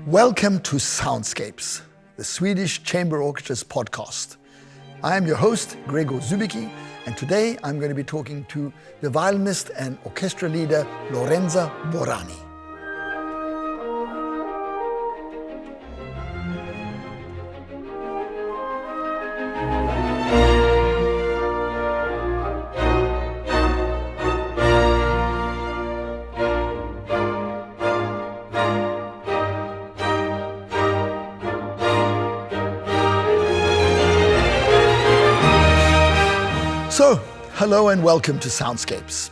Welcome to Soundscapes, the Swedish Chamber Orchestra's podcast. I am your host, Gregor Zubicki, and today I'm going to be talking to the violinist and orchestra leader, Lorenza Borani. So, hello and welcome to Soundscapes.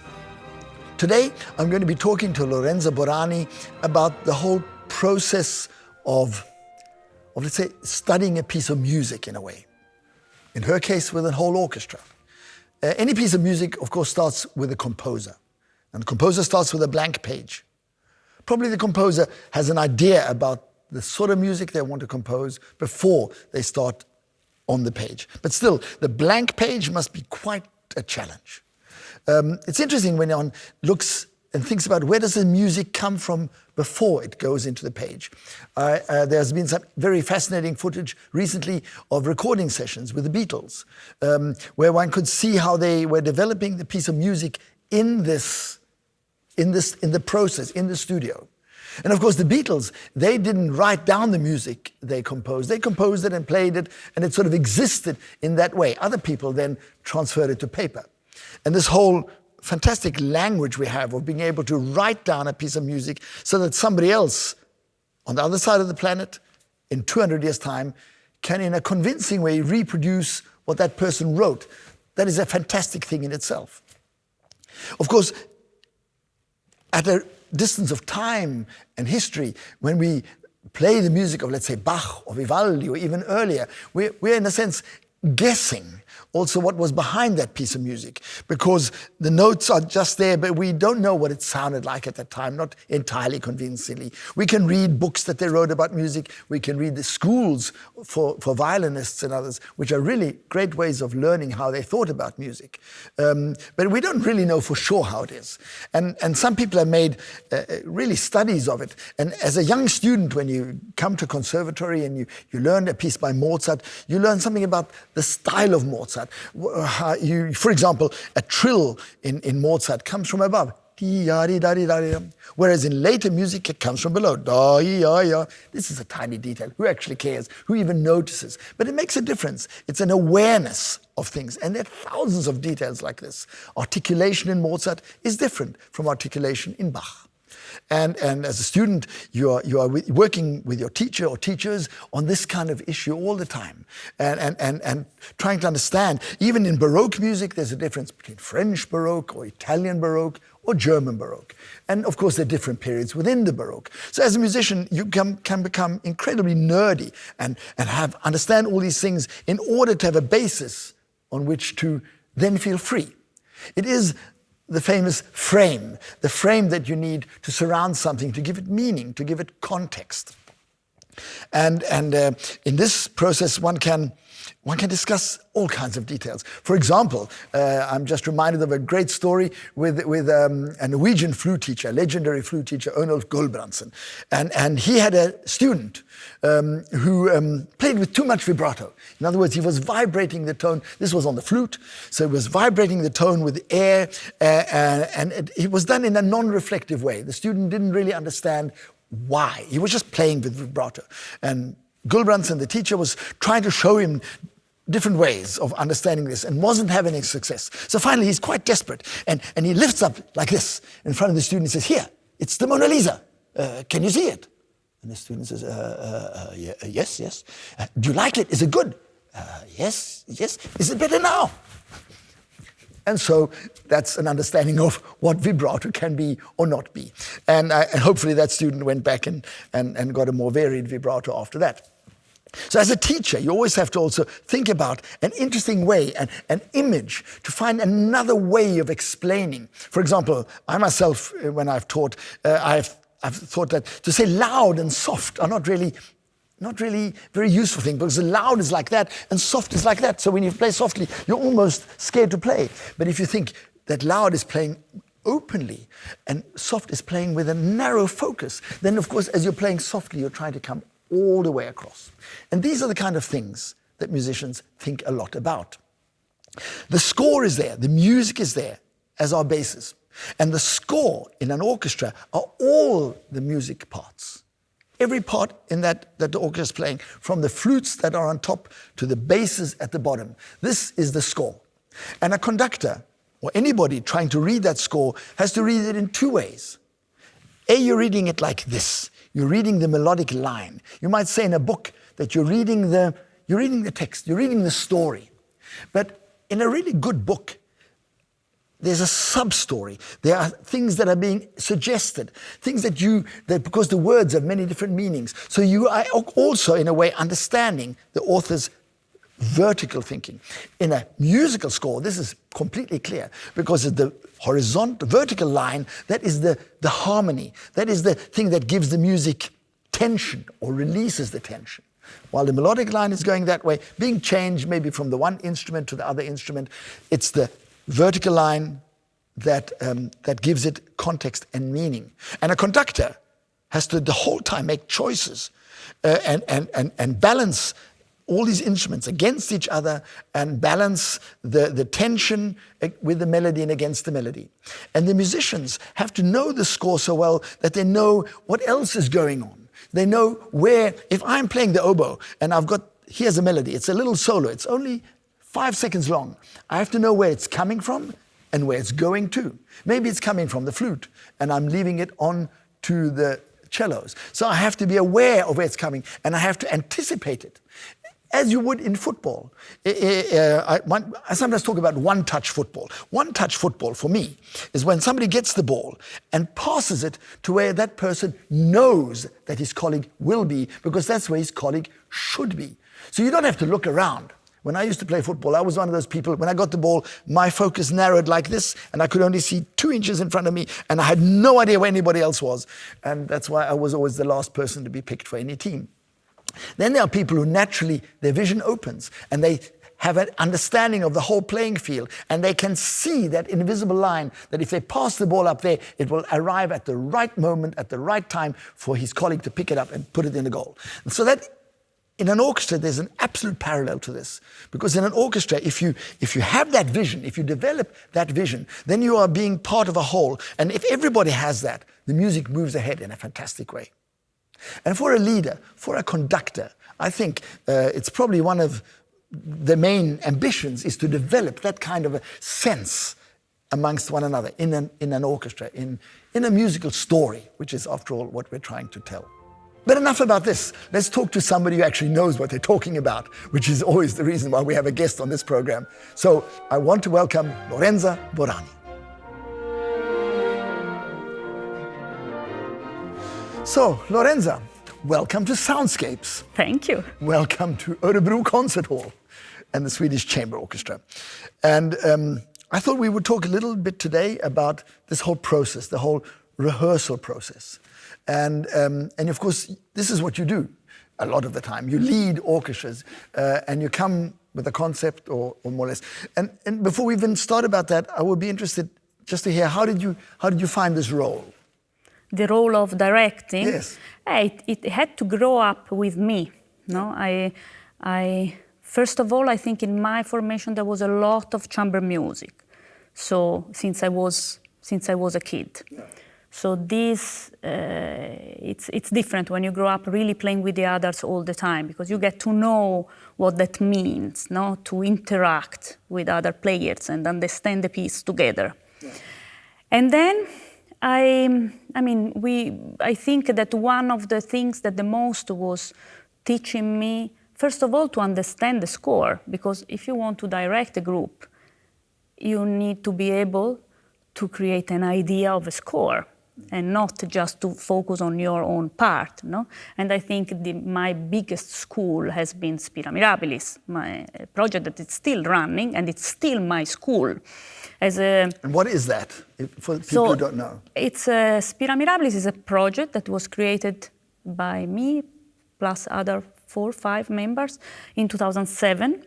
Today, I'm going to be talking to Lorenza Borani about the whole process of let's say, studying a piece of music in a way. In her case, with a whole orchestra. Any piece of music, of course, starts with a composer. And the composer starts with a blank page. Probably the composer has an idea about the sort of music they want to compose before they start on the page. But still, the blank page must be quite a challenge. It's interesting when one looks and thinks about where does the music come from before it goes into the page. There's been some very fascinating footage recently of recording sessions with the Beatles, where one could see how they were developing the piece of music in the process, in the studio. And of course, the Beatles, they didn't write down the music they composed. They composed it and played it, and it sort of existed in that way. Other people then transferred it to paper. And this whole fantastic language we have of being able to write down a piece of music so that somebody else on the other side of the planet in 200 years' time can, in a convincing way, reproduce what that person wrote. That is a fantastic thing in itself. Of course, at a distance of time and history, when we play the music of, let's say, Bach or Vivaldi or even earlier, we're in a sense guessing also what was behind that piece of music, because the notes are just there, but we don't know what it sounded like at that time, not entirely convincingly. We can read books that they wrote about music. We can read the schools for violinists and others, which are really great ways of learning how they thought about music. But we don't really know for sure how it is. And some people have made really studies of it. And as a young student, when you come to conservatory and you learn a piece by Mozart, you learn something about the style of Mozart. For example, a trill in Mozart comes from above, whereas in later music it comes from below. This is a tiny detail. Who actually cares? Who even notices? But it makes a difference. It's an awareness of things, and there are thousands of details like this. Articulation in Mozart is different from articulation in Bach. And as a student, you are working with your teacher or teachers on this kind of issue all the time, and trying to understand. Even in Baroque music, there's a difference between French Baroque or Italian Baroque or German Baroque. And of course, there are different periods within the Baroque. So as a musician, you can become incredibly nerdy and understand all these things in order to have a basis on which to then feel free. It is the famous frame, the frame that you need to surround something, to give it meaning, to give it context. And in this process, one can discuss all kinds of details. For example, I'm just reminded of a great story with a Norwegian flute teacher, legendary flute teacher, Ørnulf Gulbrandsen. And he had a student who played with too much vibrato. In other words, he was vibrating the tone. This was on the flute, so he was vibrating the tone with the air, and it was done in a non-reflective way. The student didn't really understand why. He was just playing with vibrato. And Gulbrandsen, the teacher, was trying to show him different ways of understanding this and wasn't having any success. So finally, he's quite desperate. And he lifts up like this in front of the student and says, "Here, it's the Mona Lisa. Can you see it?" And the student says, yes. "Do you like it? Is it good?" Yes. "Is it better now?" And so that's an understanding of what vibrato can be or not be. And hopefully that student went back and got a more varied vibrato after that. So as a teacher, you always have to also think about an interesting way, an image, to find another way of explaining. For example, I myself, when I've taught, I've thought that to say loud and soft are not really very useful thing, because the loud is like that and soft is like that. So when you play softly, you're almost scared to play. But if you think that loud is playing openly, and soft is playing with a narrow focus, then of course as you're playing softly you're trying to come all the way across. And these are the kind of things that musicians think a lot about. The score is there, the music is there as our basis. And the score in an orchestra are all the music parts. Every part in that the orchestra is playing, from the flutes that are on top to the basses at the bottom. This is the score. And a conductor, or anybody trying to read that score, has to read it in two ways. A, you're reading it like this. You're reading the melodic line. You might say in a book that you're reading the text, you're reading the story. But in a really good book, there's a sub-story. There are things that are being suggested, things that because the words have many different meanings. So you are also, in a way, understanding the author's vertical thinking. In a musical score, this is completely clear, because the vertical line, that is the harmony. That is the thing that gives the music tension or releases the tension. While the melodic line is going that way, being changed maybe from the one instrument to the other instrument, it's the vertical line that gives it context and meaning. And a conductor has to the whole time make choices and balance all these instruments against each other, and balance the tension with the melody and against the melody. And the musicians have to know the score so well that they know what else is going on. They know where, if I'm playing the oboe and here's a melody, it's a little solo, it's only 5 seconds long. I have to know where it's coming from and where it's going to. Maybe it's coming from the flute and I'm leaving it on to the cellos. So I have to be aware of where it's coming, and I have to anticipate it, as you would in football. I sometimes talk about one-touch football. One-touch football, for me, is when somebody gets the ball and passes it to where that person knows that his colleague will be, because that's where his colleague should be. So you don't have to look around. When I used to play football, I was one of those people, when I got the ball, my focus narrowed like this, and I could only see 2 inches in front of me, and I had no idea where anybody else was. And that's why I was always the last person to be picked for any team. Then there are people who naturally, their vision opens, and they have an understanding of the whole playing field, and they can see that invisible line, that if they pass the ball up there, it will arrive at the right moment, at the right time, for his colleague to pick it up and put it in the goal. And so that, in an orchestra, there's an absolute parallel to this. Because in an orchestra, if you have that vision, if you develop that vision, then you are being part of a whole. And if everybody has that, the music moves ahead in a fantastic way. And for a leader, for a conductor, I think it's probably one of the main ambitions is to develop that kind of a sense amongst one another in an orchestra, in a musical story, which is, after all, what we're trying to tell. But enough about this. Let's talk to somebody who actually knows what they're talking about, which is always the reason why we have a guest on this program. So I want to welcome Lorenza Borani. So, Lorenza, welcome to Soundscapes. Thank you. Welcome to Örebro Concert Hall and the Swedish Chamber Orchestra. And I thought we would talk a little bit today about this whole process, the whole rehearsal process. And of course, this is what you do a lot of the time. You lead orchestras and you come with a concept or more or less. And before we even start about that, I would be interested just to hear, how did you find this role? The role of directing? Yes. It had to grow up with me. No, I first of all, I think in my formation there was a lot of chamber music. So since I was a kid. Yeah. So this, it's different when you grow up really playing with the others all the time, because you get to know what that means, no? To interact with other players and understand the piece together. Yeah. And then, I think that one of the things that the most was teaching me, first of all, to understand the score, because if you want to direct a group, you need to be able to create an idea of a score and not just to focus on your own part, no? And I think my biggest school has been Spira Mirabilis, my project that is still running, and it's still my school. And what is that, for people who don't know? It's Spira Mirabilis is a project that was created by me, plus other 4 or 5 members, in 2007.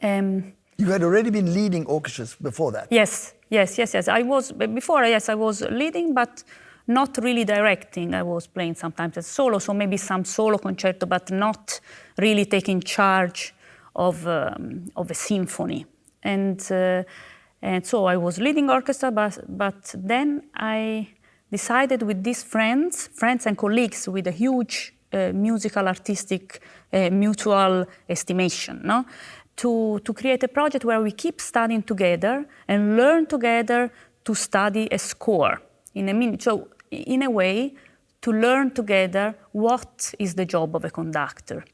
You had already been leading orchestras before that? Yes. Yes. I was before. Yes, I was leading, but not really directing. I was playing sometimes as solo, so maybe some solo concerto, but not really taking charge of a symphony. And so I was leading orchestra, but then I decided with these friends and colleagues with a huge musical artistic mutual estimation, no? To create a project where we keep studying together and learn together to study a score in a minute. So in a way, to learn together what is the job of a conductor.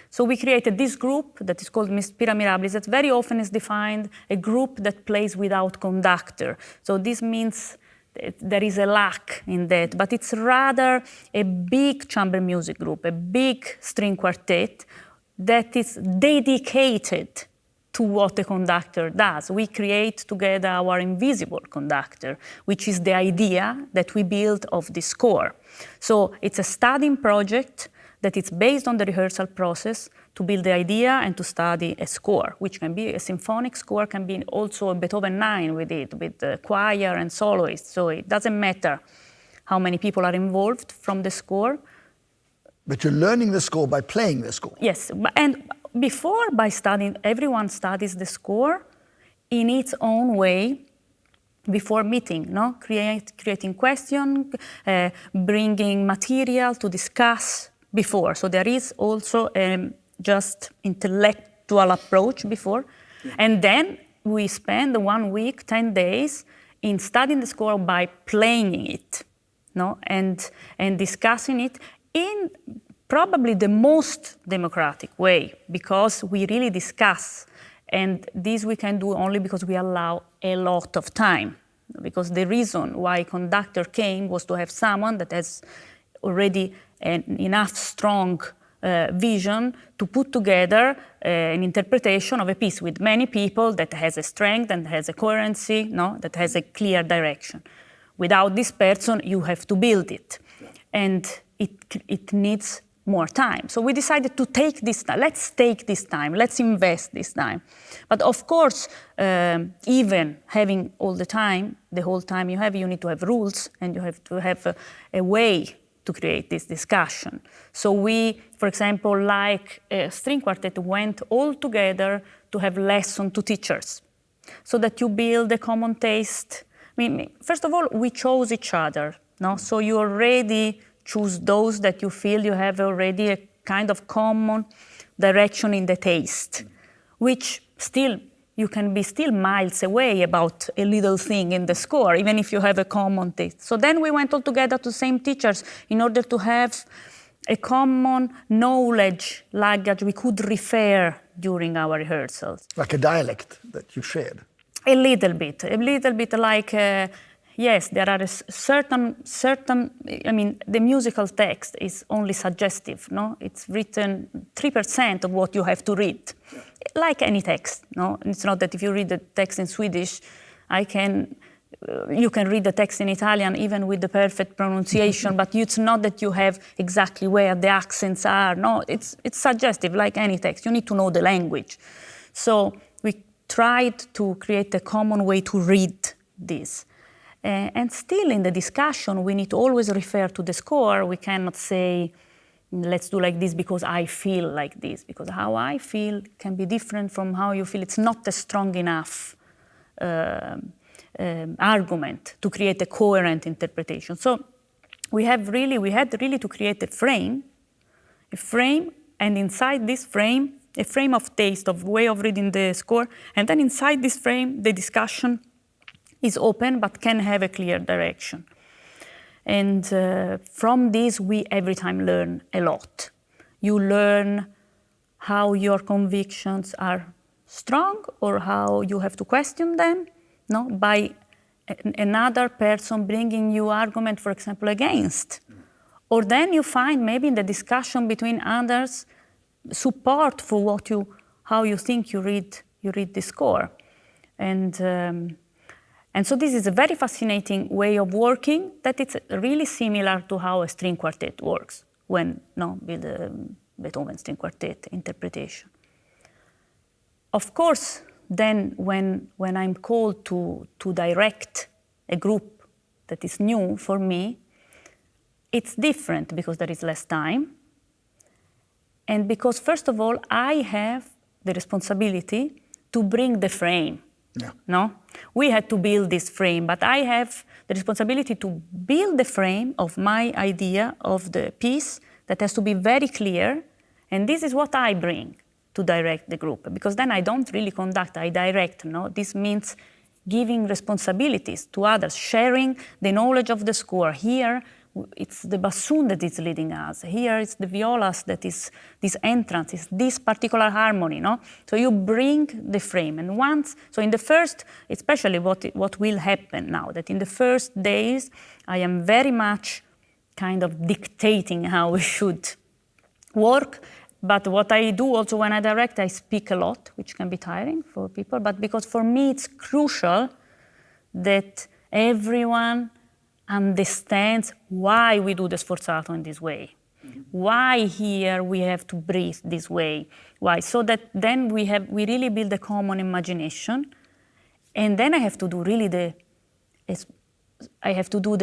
So we created this group that is called Spira Mirabilis, that very often is defined a group that plays without conductor. So this means there is a lack in that, but it's rather a big chamber music group, a big string quartet that is dedicated to what the conductor does. We create together our invisible conductor, which is the idea that we build of the score. So it's a studying project that is based on the rehearsal process to build the idea and to study a score, which can be a symphonic score, can be also a Beethoven 9 with it, with the choir and soloists. So it doesn't matter how many people are involved from the score. But you're learning the score by playing the score. Yes, and before, by studying, everyone studies the score in its own way before meeting, no? Creating questions, bringing material to discuss before. So there is also just intellectual approach before. Yeah. And then we spend 1 week, 10 days in studying the score by playing it, no? And discussing it in probably the most democratic way, because we really discuss. And this we can do only because we allow a lot of time. Because the reason why conductor came was to have someone that has already enough strong vision to put together an interpretation of a piece with many people that has a strength and has a coherency, no? That has a clear direction. Without this person, you have to build it. And it needs more time. So we decided to take this time. Let's take this time. Let's invest this time. But of course, even having all the time, the whole time you need to have rules and you have to have a way to create this discussion. So we, for example, like a string quartet, went all together to have lessons to teachers so that you build a common taste. I mean, first of all, we chose each other. No? So you already choose those that you feel you have already a kind of common direction in the taste, which still, you can be still miles away about a little thing in the score, even if you have a common taste. So then we went all together to the same teachers in order to have a common knowledge luggage we could refer during our rehearsals. Like a dialect that you shared? A little bit like... yes, there are certain, I mean, the musical text is only suggestive, no? It's written 3% of what you have to read, like any text, no? It's not that if you read the text in Swedish, you can read the text in Italian even with the perfect pronunciation, but it's not that you have exactly where the accents are, no? It's suggestive, like any text. You need to know the language. So we tried to create a common way to read this. And still in the discussion, we need to always refer to the score. We cannot say, let's do like this because I feel like this, because how I feel can be different from how you feel. It's not a strong enough argument to create a coherent interpretation. So we had really to create a frame, and inside this frame, a frame of taste, of way of reading the score, and then inside this frame, the discussion is open but can have a clear direction. And from this, we every time learn a lot. You learn how your convictions are strong or how you have to question them, no? By another person bringing you argument, for example, against. Or then you find maybe in the discussion between others support for how you think you read the score. And so this is a very fascinating way of working that it's really similar to how a string quartet works with the Beethoven string quartet interpretation. Of course, then when I'm called to direct a group that is new for me, it's different because there is less time. And because, first of all, I have the responsibility to bring the frame. Yeah. No? We had to build this frame, but I have the responsibility to build the frame of my idea of the piece that has to be very clear, and this is what I bring to direct the group, because then I don't really conduct, I direct. No? This means giving responsibilities to others, sharing the knowledge of the score. Here, it's the bassoon that is leading us. Here it's the violas that is this entrance, is this particular harmony, no? So you bring the frame, and once, so in the first, especially what will happen now, that in the first days, I am very much kind of dictating how we should work, but what I do also when I direct, I speak a lot, which can be tiring for people, but because for me it's crucial that everyone understands why we do the sforzato in this way, why here we have to breathe this way, why, so that then we really build a common imagination, and then I have to do really the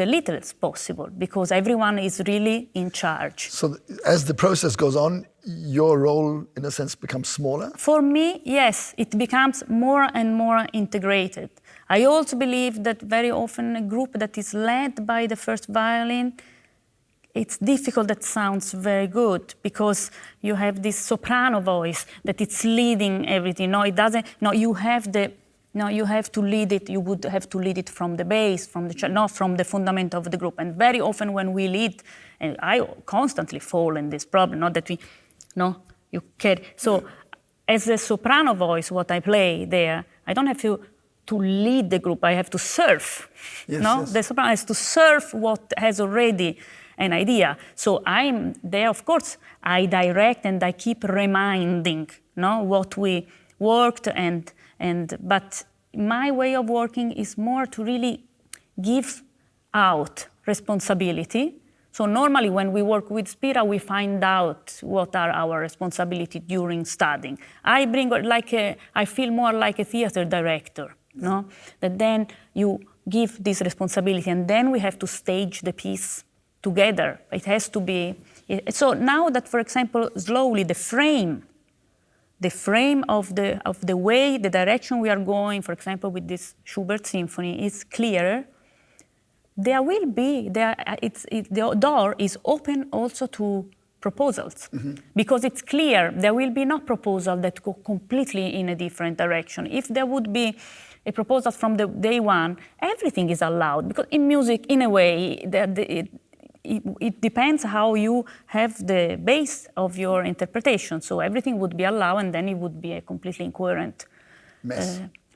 littlest possible, because everyone is really in charge. So as the process goes on, your role, in a sense, becomes smaller? For me, yes, it becomes more and more integrated. I also believe that very often a group that is led by the first violin, it's difficult, that sounds very good, because you have this soprano voice that it's leading everything. No, it doesn't. No, you have to lead it. You would have to lead it from the bass, not from the fundament of the group. And very often when we lead, and I constantly fall in this problem, not that you carry. So as a soprano voice, what I play there, I don't have to lead the group, I have to serve. Yes. The soprano has to serve what has already an idea. So I'm there, of course, I direct and I keep reminding what we worked, but my way of working is more to really give out responsibility. So normally when we work with Spira, we find out what are our responsibilities during studying. I feel more like a theater director. No? That then you give this responsibility, and then we have to stage the piece together. It has to be. So now that, for example, slowly the frame of the way, the direction we are going, for example, with this Schubert symphony is clearer. The door is open also to proposals, because it's clear there will be no proposal that go completely in a different direction. If there would be a proposal from the day one, everything is allowed, because in music, in a way, it depends how you have the base of your interpretation. So everything would be allowed, and then it would be a completely incoherent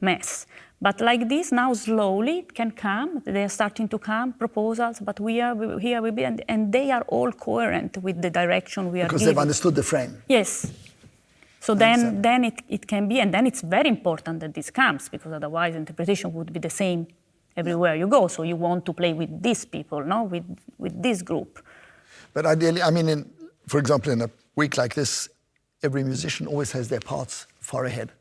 mess. But like this, now slowly it can come. They are starting to come proposals, but here will be, and they are all coherent with the direction we are because giving. They've understood the frame. Yes. So then it can be, and then it's very important that this comes, because otherwise interpretation would be the same everywhere you go. So you want to play with these people, with this group. But ideally, I mean, for example, in a week like this, every musician always has their parts far ahead,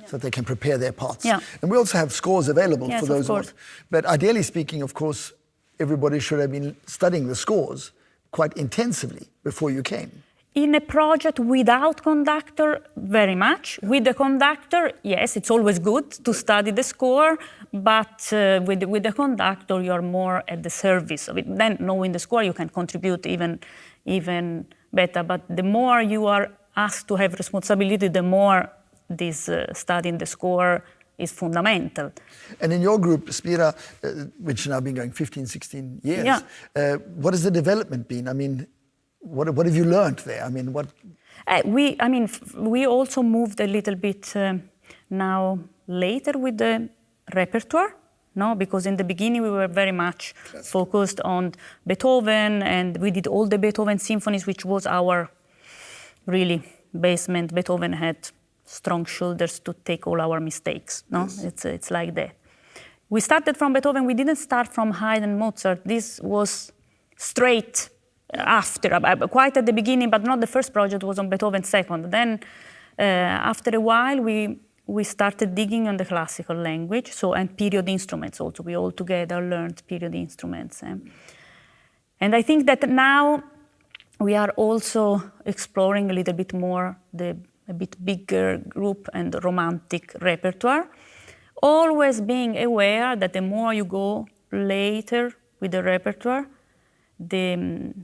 so that they can prepare their parts. Yeah. And we also have scores available Yes, for those of course. But ideally speaking, of course, everybody should have been studying the scores quite intensively before you came. In a project without conductor, very much. With the conductor, yes, it's always good to study the score, but with the conductor, you're more at the service of it. Then, knowing the score, you can contribute even better. But the more you are asked to have responsibility, the more this studying the score is fundamental. And in your group, Spira, which has now been going 15, 16 years, what has the development been? I mean, what have you learned there? I mean, what? We also moved a little bit now later with the repertoire, because in the beginning we were very much focused on Beethoven, and we did all the Beethoven symphonies, which was our really basement. Beethoven had strong shoulders to take all our mistakes. Yes. It's like that. We started from Beethoven. We didn't start from Haydn and Mozart. This was straight after, quite at the beginning, but not the first project was on Beethoven second. Then after a while we we started digging on the classical language, and period instruments also. We all together learned period instruments. And I think that now we are also exploring a little bit more a bit bigger group and romantic repertoire, always being aware that the more you go later with the repertoire, the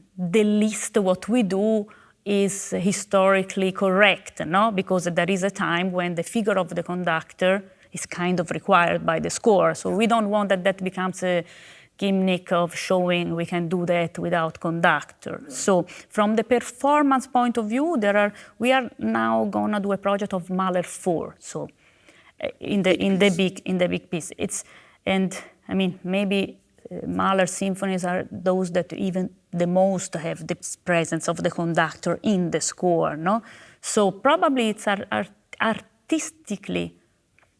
least what we do is historically correct, no? Because there is a time when the figure of the conductor is kind of required by the score. So we don't want that becomes a gimmick of showing we can do that without conductor. So from the performance point of view, we are now gonna do a project of Mahler 4. So in the big piece, maybe Mahler symphonies are those that even the most have the presence of the conductor in the score, no? So probably it's artistically,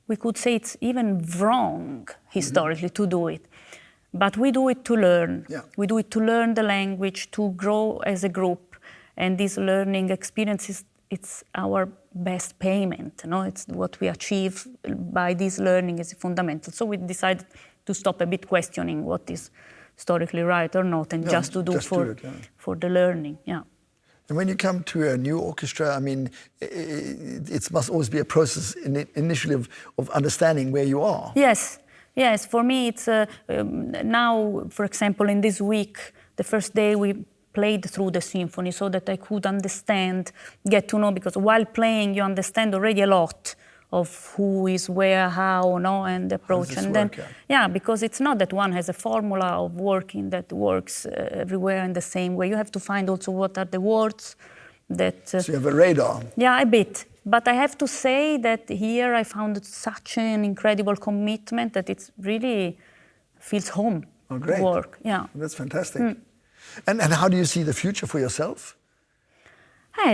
we could say it's even wrong historically to do it. But we do it to learn. Yeah. We do it to learn the language, to grow as a group. And this learning experience it's our best payment. No? It's what we achieve by this learning is fundamental. So we decided to stop a bit questioning what is historically right or not, and just to do for the learning. Yeah. And when you come to a new orchestra, I mean, it must always be a process initially of understanding where you are. Yes, for me it's now, for example, in this week, the first day we played through the symphony so that I could understand, get to know, because while playing you understand already a lot of who is where, how, no, and the approach. And then, because it's not that one has a formula of working that works everywhere in the same way. You have to find also what are the words that... So you have a radar. Yeah, a bit. But I have to say that here I found such an incredible commitment that it really feels home work. Yeah. That's fantastic. And how do you see the future for yourself?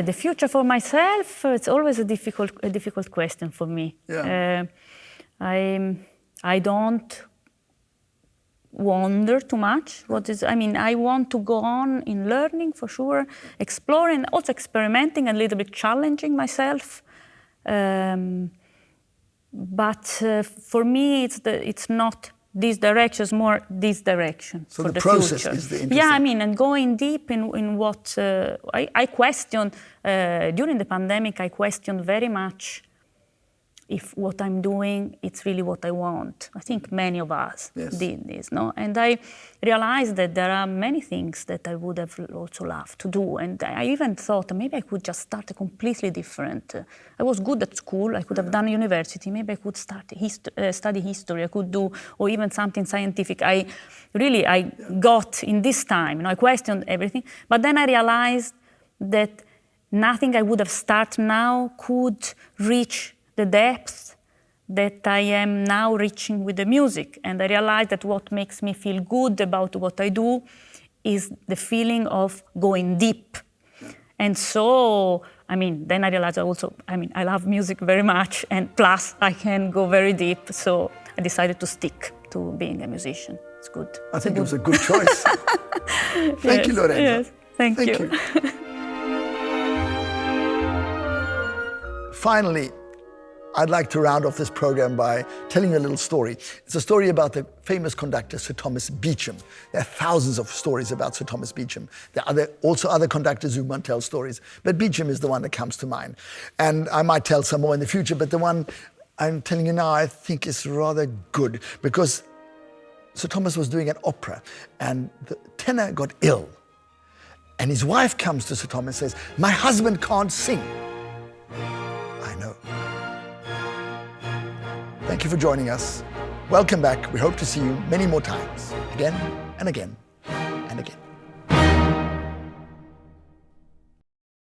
The future for myself, it's always a difficult question for me. Yeah. I don't wonder too much. I want to go on in learning for sure, exploring, also experimenting, and a little bit challenging myself. But for me, it's not this direction, it's more this direction so for the future. Process is the interesting. And going deep in what I questioned during the pandemic. I questioned very much if what I'm doing, it's really what I want. I think many of us did this, no? And I realized that there are many things that I would have also loved to do. And I even thought maybe I could just start a completely different. I was good at school, I could have done university, maybe I could study history, I could do, or even something scientific. I got in this time, I questioned everything. But then I realized that nothing I would have started now could reach the depth that I am now reaching with the music. And I realized that what makes me feel good about what I do is the feeling of going deep. And so, then I realized I love music very much, and plus I can go very deep. So I decided to stick to being a musician. It's good. I think it was a good choice. Thank you, Lorenza. Yes, thank you. Finally, I'd like to round off this program by telling you a little story. It's a story about the famous conductor, Sir Thomas Beecham. There are thousands of stories about Sir Thomas Beecham. There are also other conductors who might tell stories, but Beecham is the one that comes to mind. And I might tell some more in the future, but the one I'm telling you now I think is rather good, because Sir Thomas was doing an opera and the tenor got ill. And his wife comes to Sir Thomas and says, "My husband can't sing." I know. Thank you for joining us. Welcome back. We hope to see you many more times, again and again and again.